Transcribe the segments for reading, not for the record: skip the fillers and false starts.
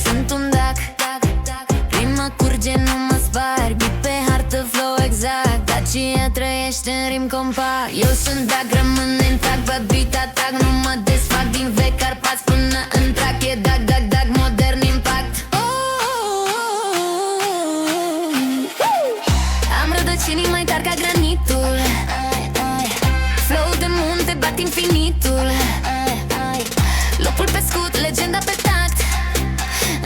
Sunt un dac, rima curge, nu mă sparg. Beat pe hartă, flow exact, Dacia trăiește în rim compact. Eu sunt dac, rămân intact, pe beat atac, nu mă desfac. Din vechi Carpați până în track, e dac, modern impact. Am rădăcinii mai tari ca granitul, flow de munte, bat infinitul. Locul pe scut, legenda pe tact,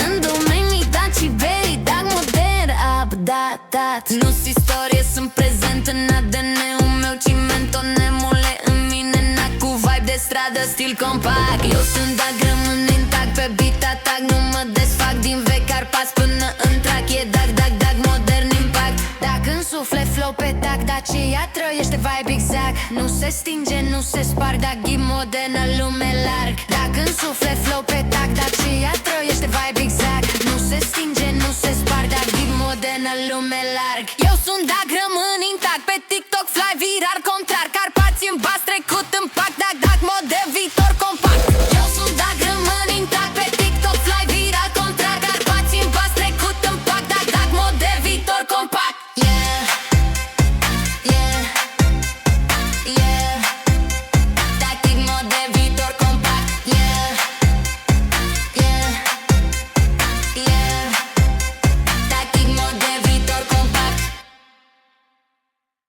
în domenii Daci, bei, dac modern, updatat. Nu-s istorie, sunt prezent în ADN-ul meu, cimento, nemule în mine, nac cu vibe de stradă, stil compact. Eu sunt dac, rămân intact, pe beat atac, nu mă desfac. Din vechi Carpați până în track, e dac, modern impact. Dacă însufle flow pe tac, Dacia trăiește vibe exact. Nu se stinge, nu se sparg, dac ghim modernă, lume larg. Dacă însufle